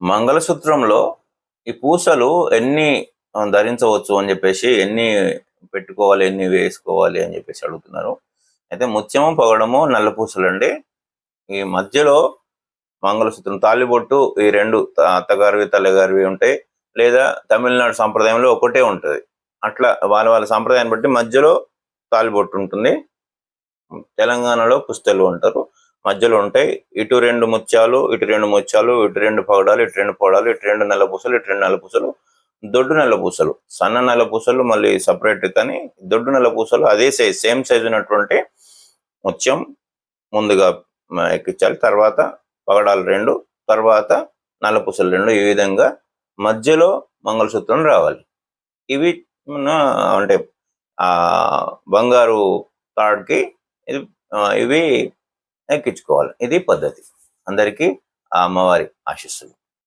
మంగళసూత్రంలో ఈ పూసలు ఎన్ని ధరించవచ్చు అని చెప్పేసి, ఎన్ని పెట్టుకోవాలి, ఎన్ని వేసుకోవాలి అని చెప్పేసి అడుగుతున్నారు. అయితే ముత్యము, పగడము, నల్ల పూసలండి. ఈ మధ్యలో మంగళసూత్రం, తాళిబొట్టు ఈ రెండు అత్తగారివి, తల్లిగారివి ఉంటాయి. లేదా తమిళనాడు సాంప్రదాయంలో ఒకటే ఉంటుంది. అట్లా వాళ్ళ వాళ్ళ సాంప్రదాయాన్ని బట్టి మధ్యలో తాళిబొట్టు ఉంటుంది. తెలంగాణలో పుస్తెలు అంటారు. మధ్యలో ఉంటాయి. ఇటు 2 ముత్యాలు, ఇటు 2 ముత్యాలు, ఇటు 2 పగడాలు, ఇటు 2 పగడాలు, ఇటు 2 నల్ల పూసలు, ఇటు 2 నల్ల పూసలు, దొడ్డు నల్ల పూసలు. సన్న నల్ల పూసలు మళ్ళీ సపరేట్, కానీ దొడ్డు నల్ల పూసలు అదే సైజ్, సేమ్ సైజ్ ఉన్నటువంటి ముత్యం ముందుగా ఎక్కించాలి. తర్వాత పగడాలు 2, తర్వాత నల్ల పూసలు 2. ఈ విధంగా మధ్యలో మంగళసూత్రం రావాలి. ఇవి అంటే బంగారు తాడుకి ఇవి ఎక్కించుకోవాలి. ఇది పద్ధతి. అందరికీ ఆ అమ్మవారి ఆశీస్సులు.